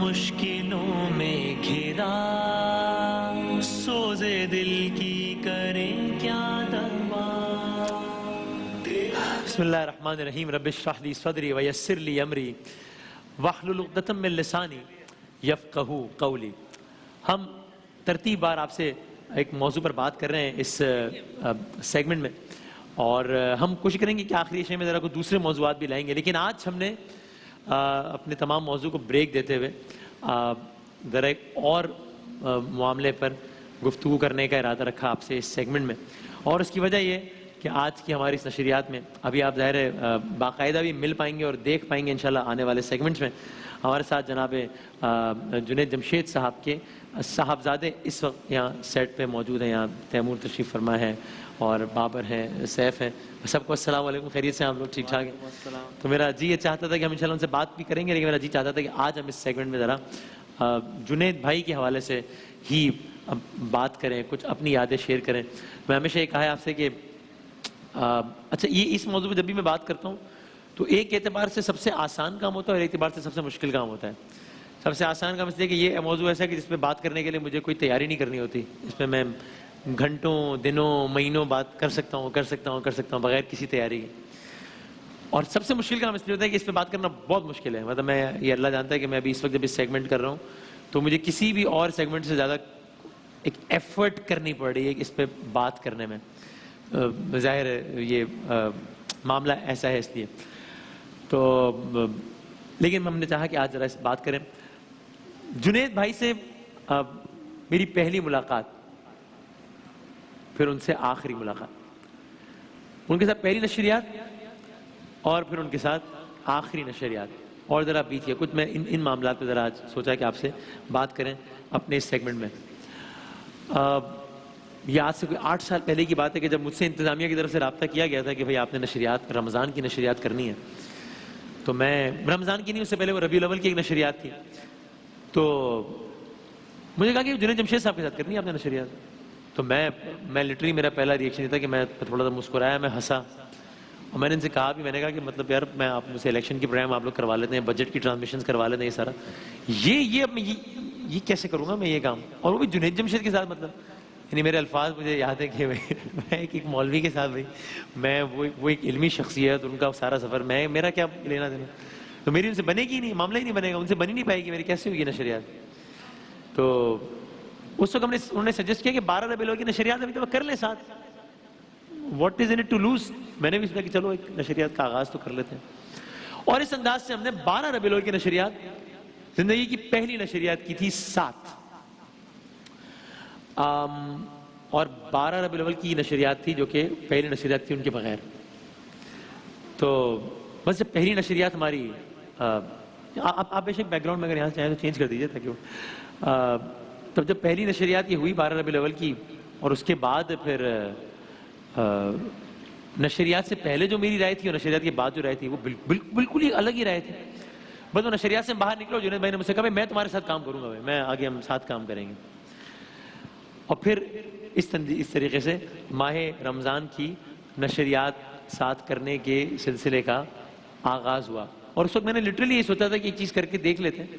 مشکلوں میں گھرا سوزے دل کی کریں کیا دوا. بسم اللہ الرحمن الرحیم. رب اشرح لی صدری ویسر لی امری واحلل عقدۃ من لسانی یفقہوا قولی. ہم ترتیب بار آپ سے ایک موضوع پر بات کر رہے ہیں اس سیگمنٹ میں، اور ہم کوشش کریں گے کہ آخری اشیاء میں ذرا کوئی دوسرے موضوعات بھی لائیں گے، لیکن آج ہم نے اپنے تمام موضوع کو بریک دیتے ہوئے ذرا ایک اور معاملے پر گفتگو کرنے کا ارادہ رکھا آپ سے اس سیگمنٹ میں. اور اس کی وجہ یہ کہ آج کی ہماری اس نشریات میں ابھی آپ ظاہر ہے باقاعدہ بھی مل پائیں گے اور دیکھ پائیں گے انشاءاللہ آنے والے سیگمنٹس میں. ہمارے ساتھ جناب جنید جمشید صاحب کے صاحبزادے اس وقت یہاں سیٹ پہ موجود ہیں. یہاں تیمور تشریف فرما ہے اور بابر ہیں، سیف ہیں. سب کو السلام علیکم. خیریت سے آپ لوگ ٹھیک ٹھاک ہیں؟ تو میرا جی یہ چاہتا تھا کہ ہم انشاءاللہ ان سے بات بھی کریں گے، لیکن میرا جی چاہتا تھا کہ آج ہم اس سیگمنٹ میں ذرا جنید بھائی کے حوالے سے ہی بات کریں، کچھ اپنی یادیں شیئر کریں. میں ہمیشہ یہ کہا ہے آپ سے کہ اچھا یہ اس موضوع پہ جب بھی میں بات کرتا ہوں تو ایک اعتبار سے سب سے آسان کام ہوتا ہے اور ایک اعتبار سے سب سے مشکل کام ہوتا ہے. سب سے آسان کام اس لیے کہ یہ موضوع ایسا ہے کہ جس پہ بات کرنے کے لیے مجھے کوئی تیاری نہیں کرنی ہوتی. اس پہ میں گھنٹوں دنوں مہینوں بات کر سکتا ہوں بغیر کسی تیاری کے. اور سب سے مشکل کام اس لیے ہوتا ہے کہ اس پہ بات کرنا بہت مشکل ہے. مطلب میں یہ اللہ جانتا ہے کہ میں ابھی اس وقت جب اس سیگمنٹ کر رہا ہوں تو مجھے کسی بھی اور سیگمنٹ سے زیادہ ایک ایفرٹ کرنی پڑ رہی ہے کہ اس پہ بات کرنے میں. ظاہر ہے یہ معاملہ ایسا ہے اس لیے. تو لیکن ہم نے چاہا کہ آج ذرا اس بات کریں. جنید بھائی سے میری پہلی ملاقات، پھر ان سے آخری ملاقات، ان کے ساتھ پہلی نشریات اور پھر ان کے ساتھ آخری نشریات، اور ذرا بیچ ہے کچھ میں ان معاملات پہ ذرا آج سوچا کہ آپ سے بات کریں اپنے اس سیگمنٹ میں. یہ آج سے کوئی 8 سال پہلے کی بات ہے کہ جب مجھ سے انتظامیہ کی طرف سے رابطہ کیا گیا تھا کہ بھائی آپ نے نشریات رمضان کی نشریات کرنی ہے. تو میں رمضان کی نہیں، اس سے پہلے وہ ربیع الاول کی ایک نشریات تھی. تو مجھے کہا کہ جنید جمشید صاحب کے ساتھ کرنی ہے آپ نے نشریات. تو میں لٹرلی میرا پہلا ریئیکشن یہ تھا کہ میں تھوڑا سا مسکرایا، میں ہنسا، اور میں نے ان سے کہا بھی، میں نے کہا کہ مطلب یار میں آپ مجھ سے الیکشن کی پروگرام آپ لوگ کروا لیتے ہیں، بجٹ کی ٹرانسمیشنز کروا لیتے ہیں، یہ سارا یہ کیسے کروں گا میں یہ کام، اور وہ بھی جنید جمشید کے ساتھ. مطلب یعنی میرے الفاظ مجھے یاد ہے کہ میں ایک مولوی کے ساتھ بھائی میں وہ ایک علمی شخصیت، ان کا سارا سفر، میرا کیا لینا دینا. تو میری ان سے بنے گی نہیں، معاملہ ہی نہیں بنے گا، ان سے بن ہی نہیں پائے گی میری، کیسے ہوگی نشریات. تو اس وقت انہوں نے سجیسٹ کیا کہ 12 ربیع الاول کی نشریات ابھی تو کر لیں ساتھ. What is in it to lose. میں نے بھی سوچا کہ چلو ایک نشریات کا آغاز تو کر لیتے ہیں. اور اس انداز سے ہم نے 12 ربیع الاول کی نشریات، زندگی کی پہلی نشریات کی تھی 7. اور 12 ربیع الاول کی نشریات تھی جو کہ پہلی نشریات تھی ان کے بغیر. تو بس جب پہلی نشریات ہماری، آپ بے شک بیک گراؤنڈ میں اگر یہاں سے چاہیں تو چینج کر دیجیے تاکہ تب جب پہلی نشریات یہ ہوئی 12 ربیع الاول کی، اور اس کے بعد پھر نشریات سے پہلے جو میری رائے تھی اور نشریات کے بعد جو رائے تھی وہ بالکل ہی الگ ہی رائے تھی. بس وہ نشریات سے باہر نکلو، جنید بھائی نے مجھ سے کہا میں تمہارے ساتھ کام کروں گا، میں آگے ہم ساتھ کام کریں گے. اور پھر اس طریقے سے ماہ رمضان کی نشریات ساتھ کرنے کے سلسلے کا آغاز ہوا. اور اس وقت میں نے لٹرلی یہ سوچا تھا کہ ایک چیز کر کے دیکھ لیتے ہیں،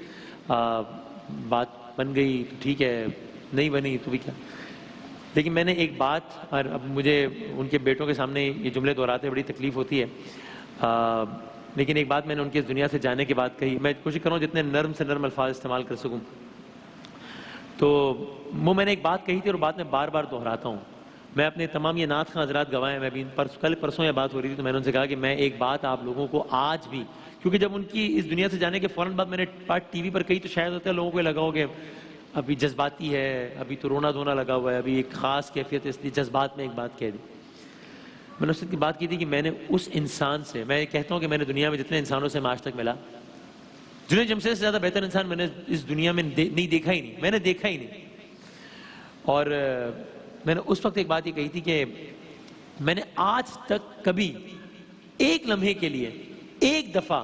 بات بن گئی تو ٹھیک ہے، نہیں بنی تو بھی کیا. لیکن میں نے ایک بات، اور اب مجھے ان کے بیٹوں کے سامنے یہ جملے دہراتے بڑی تکلیف ہوتی ہے، لیکن ایک بات میں نے ان کی اس دنیا سے جانے کے بعد کہی. میں کوشش کروں جتنے نرم سے نرم الفاظ استعمال کر سکوں. تو وہ میں نے ایک بات کہی تھی اور بات میں بار بار دہراتا ہوں. میں اپنے تمام یہ نعت خواں حضرات گواہ ہیں، میں بھی کل پرسوں یہ بات ہو رہی تھی تو میں نے ان سے کہا کہ میں ایک بات آپ لوگوں کو آج بھی، کیونکہ جب ان کی اس دنیا سے جانے کے فوراً بعد میں نے بات ٹی وی پر کہی تو شاید ہوتا ہے لوگوں کو لگا ہو کہ ابھی جذباتی ہے، ابھی تو رونا دھونا لگا ہوا ہے، ابھی ایک خاص کیفیت ہے، اس لیے جذبات میں ایک بات کہہ دی. میں نے اس کی بات کی تھی کہ میں نے اس انسان سے، میں کہتا ہوں کہ میں نے دنیا میں جتنے انسانوں سے آج تک ملا، جنید جمشید سے زیادہ بہتر انسان میں نے اس دنیا میں نہیں دیکھا ہی نہیں، میں نے دیکھا ہی نہیں. اور میں نے اس وقت ایک بات یہ کہی تھی کہ میں نے آج تک کبھی ایک لمحے کے لیے ایک دفعہ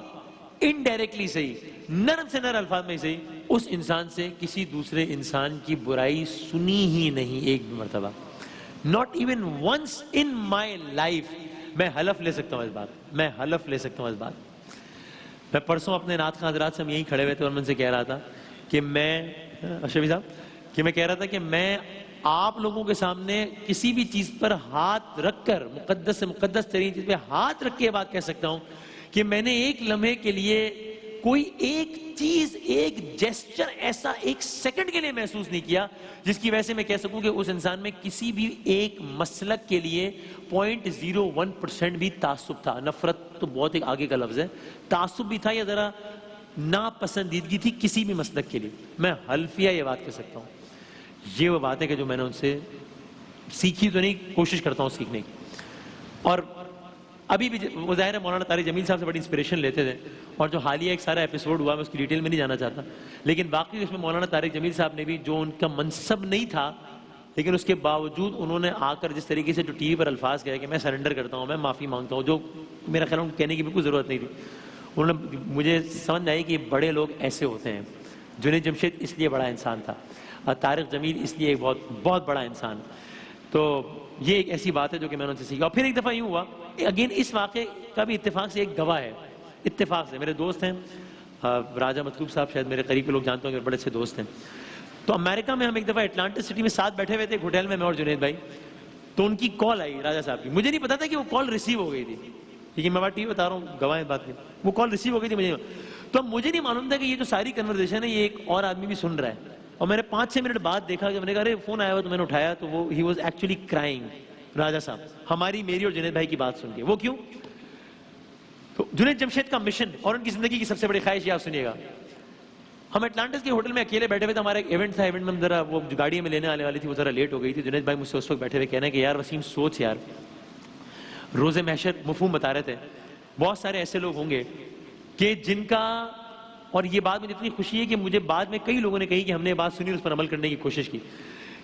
انڈائریکٹلی صحیح، نرم سے نرم الفاظ میں صحیح، اس انسان سے کسی دوسرے انسان کی برائی سنی ہی نہیں ایک بھی مرتبہ. not even once in my life. میں حلف لے سکتا ہوں اس بات، میں حلف لے سکتا ہوں اس بات. میں پرسوں اپنے نعت خواں حضرات سے ہم یہیں کھڑے ہوئے تھے اور میں ان سے کہہ رہا تھا کہ میں اشرفی صاحب کہ میں کہہ رہا تھا کہ میں آپ لوگوں کے سامنے کسی بھی چیز پر ہاتھ رکھ کر مقدس سے مقدس ترین چیز پہ ہاتھ رکھ کے یہ بات کہہ سکتا ہوں کہ میں نے ایک لمحے کے لیے کوئی ایک چیز، ایک جیسچر ایسا ایک سیکنڈ کے لیے محسوس نہیں کیا جس کی وجہ سے میں کہہ سکوں کہ اس انسان میں کسی بھی ایک مسلک کے لیے 0.01% بھی تعصب تھا. نفرت تو بہت ایک آگے کا لفظ ہے، تعصب بھی تھا یا ذرا ناپسندیدگی تھی کسی بھی مسلک کے لیے. میں حلفیہ یہ بات کہہ سکتا ہوں. یہ وہ بات ہے کہ جو میں نے ان سے سیکھی تو نہیں، کوشش کرتا ہوں سیکھنے کی. اور ابھی بھی وہ ظاہر ہے مولانا طارق جمیل صاحب سے بڑی انسپریشن لیتے تھے، اور جو حالیہ ایک سارا ایپیسوڈ ہوا میں اس کی ڈیٹیل میں نہیں جانا چاہتا، لیکن باقی اس میں مولانا طارق جمیل صاحب نے بھی جو ان کا منصب نہیں تھا لیکن اس کے باوجود انہوں نے آ کر جس طریقے سے جو ٹی وی پر الفاظ کہے کہ میں سرنڈر کرتا ہوں، میں معافی مانگتا ہوں، جو میرا خیال ان کو کہنے کی بالکل ضرورت نہیں تھی. انہوں نے مجھے سمجھ میں آئی کہ بڑے لوگ ایسے ہوتے ہیں. جنید جمشید اس لیے بڑا انسان تھا، اور طارق جمیل اس لیے ایک بہت بڑا انسان. تو یہ ایک ایسی بات ہے جو کہ میں نے ان سے سیکھا. اور پھر ایک دفعہ یوں ہوا، اگین اس واقعے کا بھی اتفاق سے ایک گواہ ہے، اتفاق سے میرے دوست ہیں راجہ مطلوب صاحب، شاید میرے قریب کے لوگ جانتے ہوں کہ بڑے اچھے دوست ہیں. تو امریکہ میں ہم ایک دفعہ اٹلانٹس سٹی میں ساتھ بیٹھے ہوئے تھے ایک ہوٹل میں اور جنید بھائی. تو ان کی کال آئی راجہ صاحب کی، مجھے نہیں پتا تھا کہ وہ کال ریسیو ہو گئی تھی، لیکن میں بات ٹی وی بتا رہا ہوں، گواہ ہے بات کی، وہ کال ریسیو ہو گئی تھی. مجھے تو مجھے نہیں معلوم تھا کہ یہ جو ساری کنورسیشن ہے یہ ایک اور آدمی بھی سن رہا ہے. اور میں نے 5-6 منٹ بعد دیکھا کہ میں نے کہا ارے فون آیا ہوا، تو میں نے اٹھایا تو وہ ہی واز ایکچولی کرائنگ راجہ صاحب ہماری، میری اور جنید بھائی کی بات سن کے. وہ کیوں؟ تو جنید جمشید کا مشن اور ان کی زندگی کی سب سے بڑی خواہش یہ آپ سنیے گا. ہم اٹلانٹس کے ہوٹل میں اکیلے بیٹھے ہوئے تھے، ہمارا ایک ایونٹ تھا، ایونٹ میں ہم ذرا وہ گاڑی میں لینے آنے والی تھی، وہ ذرا لیٹ ہو گئی تھی. جنید بھائی مجھ سے اس وقت بیٹھے ہوئے کہنا کہ یار وسیم سوچ یار، روز محشر مفہوم بتا رہے تھے، بہت سارے ایسے لوگ ہوں گے کہ جن کا، اور یہ بات مجھے اتنی خوشی ہے کہ مجھے بعد میں کئی لوگوں نے کہی کہ ہم نے یہ بات سنی اور اس پر عمل کرنے کی کوشش کی.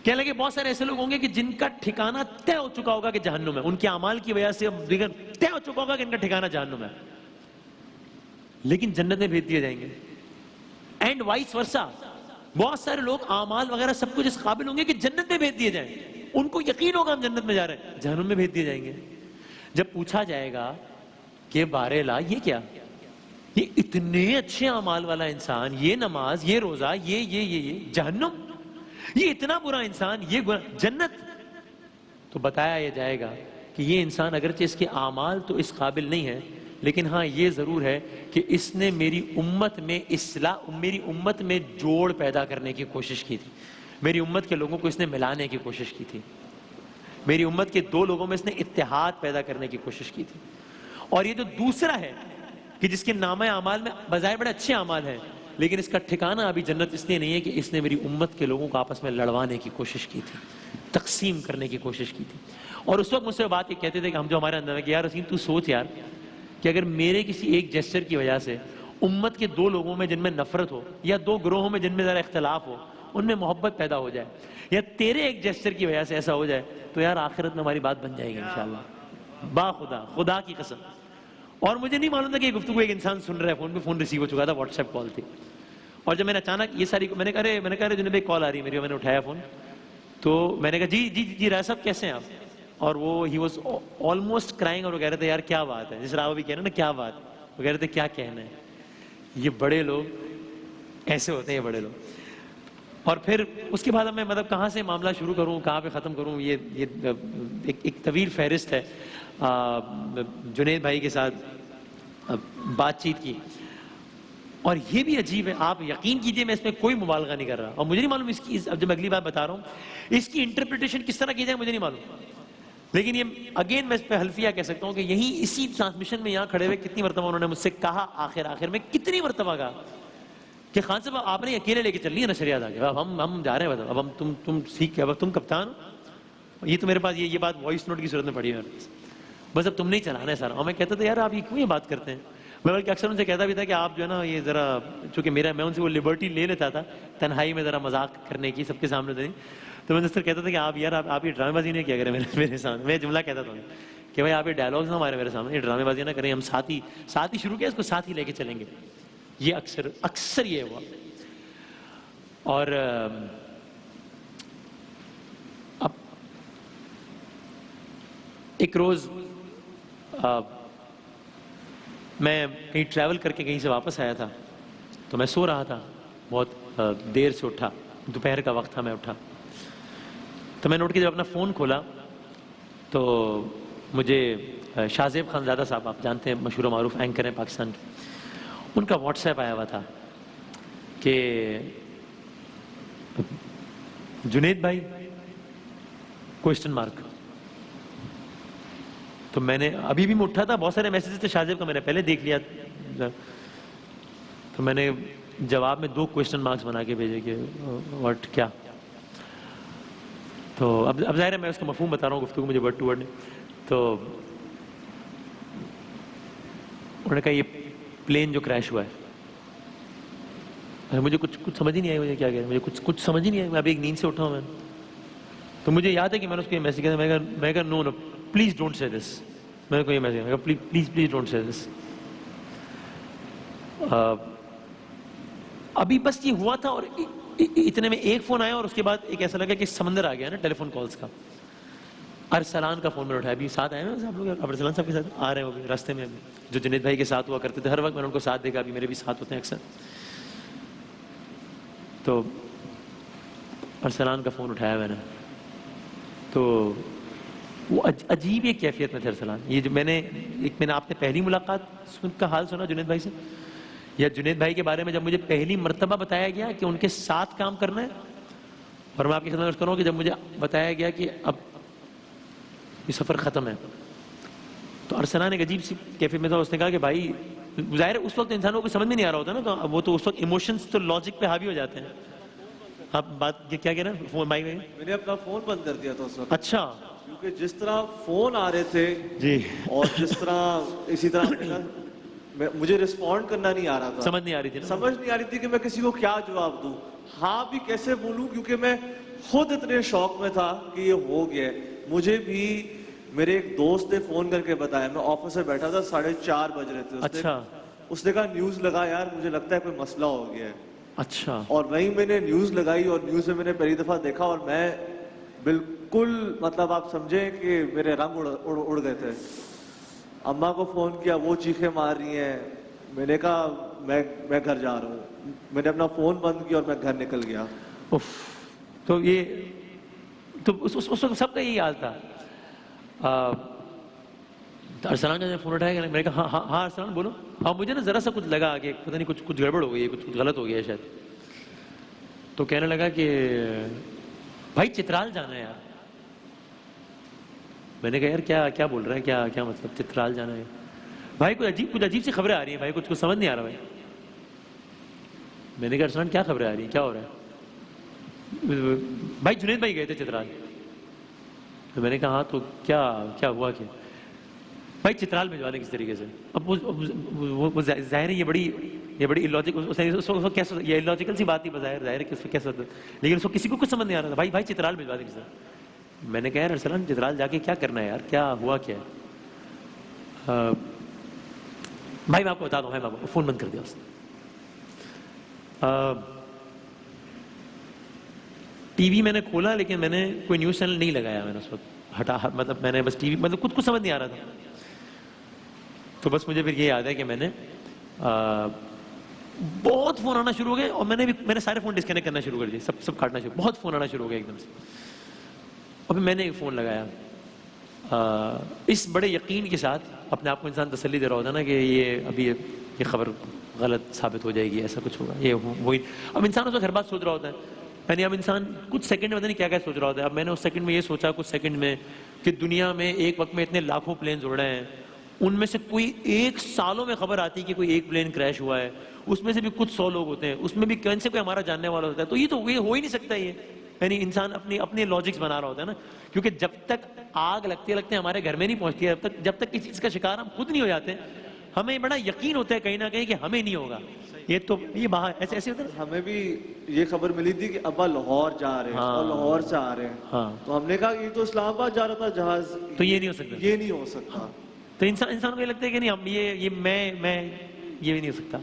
کہنے لگے بہت سارے ایسے لوگ ہوں گے کہ جن کا ٹھکانہ طے ہو چکا ہوگا کہ جہنم ہے، ان کے اعمال کی وجہ سے دیگر طے ہو چکا ہوگا کہ ان کا ٹھکانہ جہنم ہے، لیکن جنت میں بھیج دیے جائیں گے. اینڈ وائس ورسا، بہت سارے لوگ اعمال وغیرہ سب کچھ اس قابل ہوں گے کہ جنت میں بھیج دیے جائیں، ان کو یقین ہوگا ہم جنت میں جا رہے ہیں، جہنم میں بھیج دیے جائیں گے. جب پوچھا جائے گا کہ بارے لا یہ کیا، یہ اتنے اچھے اعمال والا انسان، یہ نماز، یہ روزہ، یہ جہنم، یہ اتنا برا انسان، یہ جنت، تو بتایا یہ جائے گا کہ یہ انسان اگرچہ اس کے اعمال تو اس قابل نہیں ہے، لیکن ہاں یہ ضرور ہے کہ اس نے میری امت میں اصلاح، میری امت میں جوڑ پیدا کرنے کی کوشش کی تھی، میری امت کے لوگوں کو اس نے ملانے کی کوشش کی تھی، میری امت کے 2 لوگوں میں اس نے اتحاد پیدا کرنے کی کوشش کی تھی. اور یہ جو دوسرا ہے کہ جس کے نامہ اعمال میں بظاہر بڑے اچھے اعمال ہیں، لیکن اس کا ٹھکانہ ابھی جنت اس لیے نہیں ہے کہ اس نے میری امت کے لوگوں کو آپس میں لڑوانے کی کوشش کی تھی، تقسیم کرنے کی کوشش کی تھی. اور اس وقت مجھ سے بات یہ کہتے تھے کہ ہم جو ہمارے اندر ہے کہ یار رسیم تو سوچ یار کہ اگر میرے کسی ایک جیسچر کی وجہ سے امت کے 2 لوگوں میں جن میں نفرت ہو، یا 2 گروہوں میں جن میں ذرا اختلاف ہو، ان میں محبت پیدا ہو جائے، یا تیرے ایک جیسچر کی وجہ سے ایسا ہو جائے، تو یار آخرت میں ہماری بات بن جائے گی انشاءاللہ، با خدا کی قسم. اور مجھے نہیں معلوم تھا کہ یہ گفتگو ایک انسان سن رہا ہے فون پہ، فون ریسیو ہو چکا تھا، واٹس ایپ کال تھی. اور جب میں نے اچانک یہ ساری میں نے کہا جنہیں بھائی کال آ رہی ہے میری، میں نے اٹھایا فون، تو میں نے کہا جی راجہ صاحب کیسے ہیں آپ؟ اور وہ ہی واز آلموسٹ کرائنگ، اور وہ کہہ رہے تھے یار کیا بات ہے، جس راہ بھی کہہ رہے ہیں نا کیا بات، وہ کہہ رہے تھے کیا کہنا ہے. یہ بڑے لوگ ایسے ہوتے ہیں، یہ بڑے لوگ. اور پھر اس کے بعد میں مطلب کہاں سے معاملہ شروع کروں، کہاں پہ ختم کروں، یہ ایک طویل فہرست ہے جنید بھائی کے ساتھ بات چیت کی. اور یہ بھی عجیب ہے، آپ یقین کیجئے میں اس میں کوئی مبالغہ نہیں کر رہا، اور مجھے نہیں معلوم اس کی، اب جب اگلی بات بتا رہا ہوں اس کی انٹرپریٹیشن کس طرح کی جائے مجھے نہیں معلوم، لیکن یہ اگین میں اس پہ حلفیہ کہہ سکتا ہوں کہ یہیں اسی ٹرانسمیشن میں یہاں کھڑے ہوئے کتنی مرتبہ انہوں نے مجھ سے کہا، آخر میں کتنی مرتبہ کہا کہ خان صاحب آپ نے اکیلے لے کے چلنی ہے نشریات آگے، اب ہم جا رہے ہیں، اب ہم تم سیکھ کے، اب تم کپتان ہو. یہ تو میرے پاس یہ بات وائس نوٹ کی صورت میں پڑی ہے، بس اب تم نہیں چلانا ہے سارا. اور میں کہتا تھا یار آپ یہ کیوں یہ بات کرتے ہیں، میں بلکہ اکثر ان سے کہتا بھی تھا کہ آپ جو ہے نا یہ ذرا، چونکہ میں ان سے وہ لبرٹی لے لیتا تھا تنہائی میں ذرا مذاق کرنے کی سب کے سامنے نہیں، تو میں اس کہتا تھا کہ آپ یہ ڈرامے بازی نہیں کیا کریں میرے سامنے. میں جملہ کہتا تھا کہ بھائی آپ یہ ڈائلاگز نہ مارے میرے سامنے، یہ ڈرامے بازی نہ کریں، ہم ساتھ ہی شروع کیا، اس کو ساتھ ہی لے کے چلیں گے. یہ اکثر یہ ہوا. اور اب ایک روز میں کہیں ٹریول کر کے کہیں سے واپس آیا تھا، تو میں سو رہا تھا، بہت دیر سے اٹھا, دوپہر کا وقت تھا, میں اٹھا تو میں نوٹ کیا, جب اپنا فون کھولا تو مجھے شاہ زیب خانزادہ صاحب, آپ جانتے ہیں, مشہور و معروف اینکر ہیں پاکستان کے, ان کا واٹس ایپ آیا ہوا تھا کہ جنید بھائی کوشچن مارک. تو میں نے ابھی بھی میں اٹھا تھا, بہت سارے میسیجز تھے شاہ زیب کا, میں نے پہلے دیکھ لیا, تو میں نے جواب میں 2 کوشچن مارکس بنا کے بھیجے کہ واٹ, کیا. تو اب ظاہر ہے میں اس کا مفہوم بتا رہا ہوں گفتگو, مجھے ورڈ ٹو ورڈ نہیں. تو انہوں نے کہا یہ پلین جو کریش ہوا ہے, مجھے کچھ سمجھ ہی نہیں آئی, مجھے کیا کہہ رہے ہیں, مجھے کچھ سمجھ ہی نہیں آئی, میں ابھی ایک نیند سے اٹھا ہوں. میں تو مجھے یاد ہے کہ میں نے اس کو یہ میسج کیا, میں کہا نو پلیز ڈونٹ سے دس, میں نے کو یہ میسج کیا, پلیز ڈونٹ سے دس. ابھی بس یہ ہوا تھا اور اتنے میں ایک فون آیا, اور اس کے بعد ایک ایسا لگا کہ سمندر آ گیا نا ٹیلی فون کالز کا. ارسلان کا فون میں نے اٹھایا, ابھی ساتھ آئے ہیں آپ لوگ, ارسلان صاحب کے ساتھ آ رہے ہیں, وہ بھی راستے میں, جو جنید بھائی کے ساتھ ہوا کرتے تھے ہر وقت, میں نے ان کو ساتھ دیکھا, ابھی میرے بھی ساتھ ہوتے ہیں اکثر. تو ارسلان کا فون اٹھایا میں نے, تو وہ عجیب ایک کیفیت میں تھے ارسلان. یہ جو میں نے آپ نے پہلی ملاقات کا حال سنا جنید بھائی سے, یا جنید بھائی کے بارے میں جب مجھے پہلی مرتبہ بتایا گیا کہ ان کے ساتھ کام کرنا ہے, اور میں آپ کی خدمت کروں کہ جب مجھے بتایا گیا کہ اب یہ سفر ختم ہے, تو ارسلان ایک عجیب سی کیفیت میں تھا. اس نے کہا کہ بھائی, ظاہر ہے اس وقت انسانوں کو سمجھ میں نہیں آ رہا ہوتا نا, تو وہ تو اس وقت ایموشنز تو لاجک پہ حاوی ہو جاتے ہیں. آپ بات کیا کہہ رہے ہیں, فون مائک میں, میں نے اپنا فون بند کر دیا تھا اس وقت. اچھا, کیونکہ جس طرح فون آ رہے تھے جی, اور جس طرح اسی طرح مجھے رسپونڈ کرنا نہیں آ رہا تھا, سمجھ نہیں آ رہی تھی نا, سمجھ نہیں آ رہی تھی کہ میں کسی کو کیا جواب دوں, ہاں بھی کیسے بولوں, کیونکہ میں خود اتنے شوق میں تھا کہ یہ ہو گیا. مجھے بھی میرے ایک دوست نے فون کر کے بتایا, میں آفس سے بیٹھا تھا, 4:30 بج رہے تھے. اچھا اس نے کہا نیوز لگا یار, مجھے لگتا ہے کوئی مسئلہ ہو گیا ہے. اچھا, اور وہیں میں نے نیوز لگائی, اور نیوز میں نے پہلی دفعہ دیکھا, اور میں بالکل مطلب آپ سمجھیں کہ میرے رنگ اڑ گئے تھے. اماں کو فون کیا, وہ چیخیں مار رہی ہیں. میں نے کہا میں گھر جا رہا ہوں. میں نے اپنا فون بند کیا اور میں گھر نکل گیا. تو یہ تو اس وقت سب کا یہی حال تھا. ارسلان کا فون اٹھایا, میں نے کہا ہاں ارسلان بولو. ہاں مجھے نا ذرا سا کچھ لگا کہ پتہ نہیں کچھ گڑبڑ ہو گئی ہے, کچھ غلط ہو گیا ہے شاید. تو کہنے لگا کہ بھائی چترال جانا ہے یار. میں نے کہا یار کیا بول رہا ہے, کیا مطلب چترال جانا ہے بھائی, کچھ عجیب سی خبریں آ رہی ہیں بھائی, کچھ سمجھ نہیں آ رہا بھائی. میں نے کہا ارسلان کیا خبریں آ رہی ہیں, کیا ہو رہا ہے بھائی؟ جنید بھائی گئے تھے چترال. تو میں نے کہا ہاں تو کیا ہوا کہ بھائی چترال بھجوا دیں کس طریقے سے. اب وہ ظاہر ہے یہ بڑی یہ الوجیکل سی بات تھی بظاہر, ظاہر ہے کہ کیسا ہوتا, لیکن اس کو کسی کو کچھ سمجھ نہیں آ رہا تھا. بھائی چترال بھجوا دیں کس طرح. میں نے کہا یار ارسلان چترال جا کے کیا کرنا ہے یار, کیا ہوا کیا ہے؟ بھائی میں آپ کو بتا دوں, میں فون بند کر دیا اس نے. ٹی وی میں نے کھولا, لیکن میں نے کوئی نیوز چینل نہیں لگایا. میں نے اس وقت ہٹا, مطلب میں نے بس ٹی وی, مطلب کچھ سمجھ نہیں آ رہا تھا. تو بس مجھے پھر یہ یاد ہے کہ میں نے بہت فون آنا شروع ہو گئے, اور میں نے سارے فون ڈسکنیکٹ کرنا شروع کر دیے, سب کاٹنا شروع, بہت فون آنا شروع ہو گئے ایک دم سے. اور پھر میں نے ایک فون لگایا, اس بڑے یقین کے ساتھ اپنے آپ کو انسان تسلی دے رہا ہوتا نا کہ یہ ابھی یہ خبر غلط ثابت ہو جائے گی, ایسا کچھ ہوگا, یہ وہی. اب انسان اس وقت ہر بات سوچ رہا ہوتا ہے, یعنی اب انسان کچھ سیکنڈ میں پتہ نہیں کیا سوچ رہا ہوتا ہے. اب میں نے اس سیکنڈ میں یہ سوچا, کچھ سیکنڈ میں, کہ دنیا میں ایک وقت میں اتنے لاکھوں پلینز اڑ رہے ہیں, ان میں سے کوئی ایک سالوں میں خبر آتی ہے کہ کوئی ایک پلین کریش ہوا ہے, اس میں سے بھی کچھ 100 لوگ ہوتے ہیں, اس میں بھی کہیں سے کوئی ہمارا جاننے والا ہوتا ہے. تو یہ ہو ہی نہیں سکتا. یہ یعنی انسان اپنے لاجکس بنا رہا ہوتا ہے نا, کیونکہ جب تک آگ لگتے ہمارے گھر میں نہیں پہنچتی ہے, جب تک کسی چیز کا شکار ہم خود نہیں ہو جاتے, ہمیں بڑا یقین ہوتا ہے کہیں نہ کہیں کہ ہمیں نہیں ہوگا. یہ تو یہ باہر ایسے ہوتا ہے. ہمیں بھی یہ خبر ملی تھی کہ ابا لاہور جا رہے ہیں, اور لاہور سے آ رہے ہیں, تو ہم نے کہا یہ تو اسلام آباد جا رہا تھا جہاز, تو یہ نہیں ہو سکتا, یہ نہیں ہو سکتا. تو انسان کو یہ لگتا ہے کہ نہیں, ہم یہ میں یہ بھی نہیں ہو سکتا.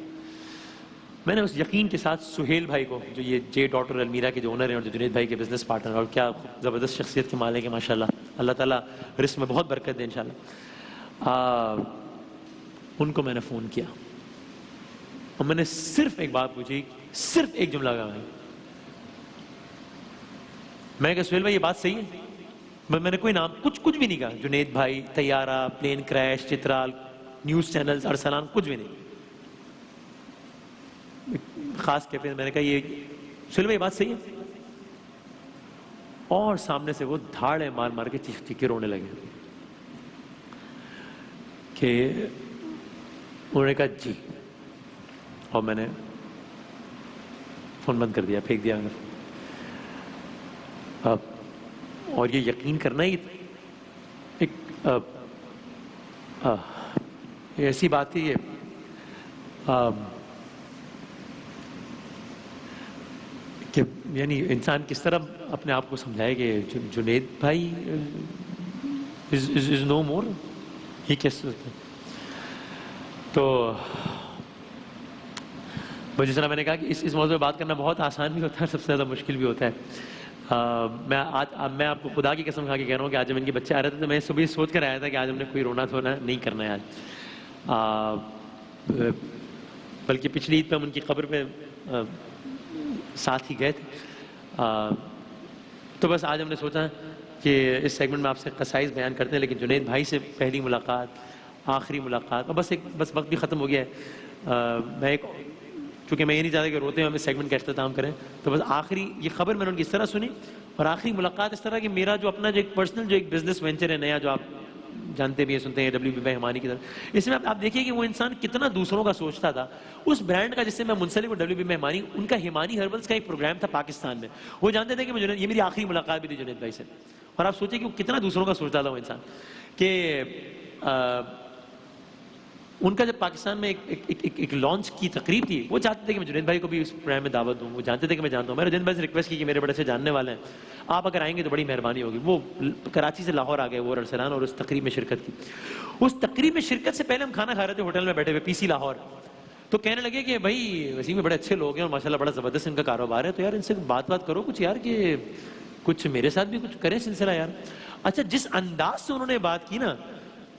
میں نے اس یقین کے ساتھ سہیل بھائی کو, جو یہ جے ڈاٹر المیرا کے جو اونر ہیں, اور جو جنید بھائی کے بزنس پارٹنر, اور کیا زبردست شخصیت کے مالک ہیں ماشاءاللہ, اللہ تعالیٰ رزق میں بہت برکت دے انشاءاللہ, ان کو میں نے فون کیا, اور میں نے صرف ایک بات پوچھی صرف ایک جملہ کہا میں نے کہا سہیل بھائی یہ بات صحیح ہے؟ میں نے کوئی نام کچھ بھی نہیں کہا، جنید بھائی، طیارہ، plane crash, Chitral, news channels, Arslan, کچھ بھی نہیں، خاص کیفے میں نے کہا یہ سہیل بھائی یہ بات صحیح ہے؟ اور سامنے سے وہ دھاڑے مار مار کے چیخ چیخ کے رونے لگے کہ انہوں نے کہا جی، اور میں نے فون بند کر دیا، پھینک دیا اگر. اور یہ یقین کرنا ہی ایک ایسی بات ہے یہ کہ یعنی انسان کس طرح اپنے آپ کو سمجھائے کہ جنید بھائی از نو مور، ہی کیسے ہوتا ہے. تو جس طرح میں نے کہا کہ اس موضوع پہ بات کرنا بہت آسان بھی ہوتا ہے، سب سے زیادہ مشکل بھی ہوتا ہے. میں آپ کو خدا کی قسم کھا کے کہہ رہا ہوں کہ آج جب ان کے بچے آ رہے تھے تو میں صبح سوچ کر آیا تھا کہ آج ہم نے کوئی رونا دھونا نہیں کرنا ہے آج، بلکہ پچھلی عید پہ ہم ان کی قبر پہ ساتھ ہی گئے تھے. تو بس آج ہم نے سوچا کہ اس سیگمنٹ میں آپ سے قصائص بیان کرتے ہیں، لیکن جنید بھائی سے پہلی ملاقات، آخری ملاقات، اور بس وقت بھی ختم ہو گیا ہے. چونکہ میں یہ نہیں چاہتا کہ روتے ہوئے ہم اس سیگمنٹ کا اختتام کریں، تو بس آخری یہ خبر میں نے ان کی اس طرح سنی، اور آخری ملاقات اس طرح کہ میرا جو اپنا جو ایک پرسنل جو ایک بزنس وینچر ہے نیا، جو آپ جانتے بھی ہیں، سنتے ہیں، WB مہمانی کی طرف، اس میں آپ دیکھیے کہ وہ انسان کتنا دوسروں کا سوچتا تھا. اس برانڈ کا جس سے میں منسلک ہوں WB مہمانی، ان کا ہیمانی ہربلز کا ایک پروگرام تھا پاکستان میں. وہ جانتے تھے کہ یہ میری آخری ملاقات بھی تھی جنید بھائی سے. اور آپ سوچیں کہ وہ کتنا دوسروں کا سوچتا تھا وہ انسان، کہ ان کا جب پاکستان میں ایک لانچ کی تقریب تھی، وہ چاہتے تھے کہ میں جنید بھائی کو بھی اس پروگرام میں دعوت دوں. وہ جانتے تھے کہ میں جانتا ہوں. میں نے جنید بھائی سے ریکویسٹ کی کہ میرے بڑے سے جاننے والے ہیں، آپ اگر آئیں گے تو بڑی مہربانی ہوگی. وہ کراچی سے لاہور آ گئے، وہ ارسلان، اور اس تقریب میں شرکت کی. اس تقریب میں شرکت سے پہلے ہم کھانا کھا رہے تھے ہوٹل میں بیٹھے ہوئے PC لاہور. تو کہنے لگے کہ بھائی وسیم میں بڑے اچھے لوگ ہیں اور ماشاءاللہ بڑا زبردست ان کا کاروبار ہے، تو یار ان سے بات کرو کچھ یار، کہ کچھ میرے ساتھ بھی کچھ کریں سلسلہ یار. اچھا جس انداز سے انہوں نے بات کی نا،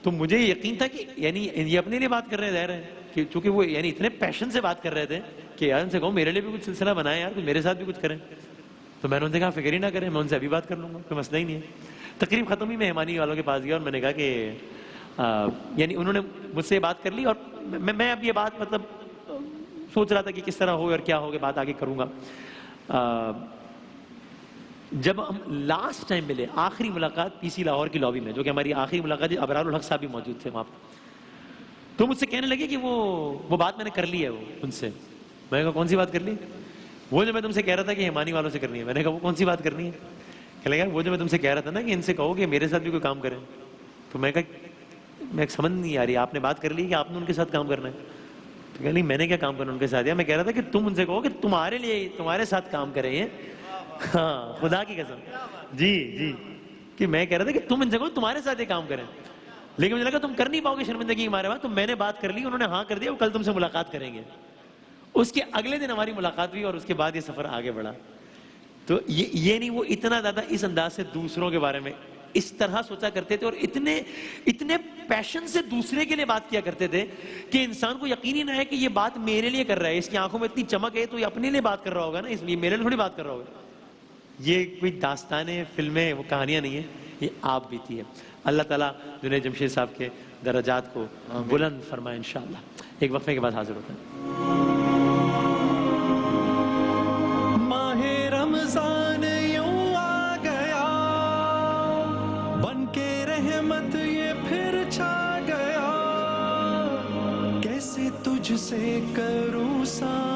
تو مجھے یقین تھا کہ یعنی یہ اپنے لیے بات کر رہے ہیں، ظاہر ہے کہ چونکہ وہ یعنی اتنے پیشن سے بات کر رہے تھے کہ یار ان سے کہو میرے لیے بھی کچھ سلسلہ بنائیں یار، کچھ میرے ساتھ بھی کچھ کریں. تو میں نے ان سے کہا فکر ہی نہ کریں، میں ان سے ابھی بات کر لوں گا، کوئی مسئلہ ہی نہیں ہے. تقریب ختم ہی مہمانی والوں کے پاس گیا اور میں نے کہا کہ یعنی انہوں نے مجھ سے بات کر لی، اور میں اب یہ بات مطلب سوچ رہا تھا کہ کس طرح ہوگا اور کیا ہوگا، بات آگے کروں گا. جب ہم لاسٹ ٹائم ملے، آخری ملاقات PC لاہور کی لابی میں، جو کہ ہماری آخری ملاقات تھی، ابرار الحق صاحب بھی موجود تھے وہاں پہ. تو مجھ سے کہنے لگے کہ وہ بات میں نے کر لی ہے وہ ان سے. میں نے کہا کون سی بات کر لی؟ وہ جو میں تم سے کہہ رہا تھا کہ ہیمانی والوں سے کرنی ہے. میں نے کہا وہ کون سی بات کرنی ہے؟ کہنے لگا وہ جو میں تم سے کہہ رہا تھا نا کہ ان سے کہو کہ میرے ساتھ بھی کوئی کام کریں. تو میں کہا میں سمجھ نہیں آ رہی، آپ نے بات کر لی کہ آپ نے ان کے ساتھ کام کرنا ہے؟ تو کہہ نہیں میں نے کیا کام کرنا ان کے ساتھ، یا میں کہہ رہا تھا کہ تم ان سے کہو کہ تمہارے لیے تمہارے ساتھ کام کریں یہ. ہاں خدا کی قسم، جی کہ میں کہہ رہا تھا کہ تم ان سے کہو تمہارے ساتھ یہ کام کریں. لیکن مجھے لگا تم کر نہیں پاؤ گے شرمندگی ہمارے بعد. تو میں نے بات کر لی، انہوں نے ہاں کر دیا، وہ کل تم سے ملاقات کریں گے. اس کے اگلے دن ہماری ملاقات ہوئی اور اس کے بعد یہ سفر آگے بڑھا. تو یہ نہیں، وہ اتنا زیادہ اس انداز سے دوسروں کے بارے میں اس طرح سوچا کرتے تھے، اور اتنے پیشن سے دوسرے کے لیے بات کیا کرتے تھے کہ انسان کو یقین ہی نہ ہے کہ یہ بات میرے لیے کر رہا ہے. اس کی آنکھوں میں اتنی چمک ہے تو یہ اپنے لیے بات کر رہا ہوگا نا، اس لیے میرے لیے تھوڑی بات کر رہا ہوگا. یہ کوئی داستانیں، فلمیں، وہ کہانیاں نہیں ہیں، یہ آپ بیتی ہے. اللہ تعالیٰ جنید جمشید صاحب کے درجات کو بلند فرمائے انشاءاللہ. ایک وقفے کے بعد حاضر ہوتا ہے. ماہ رمضان یوں آ گیا، بن کے رحمت یہ پھر چھا گیا، کیسے تجھ سے کروں سا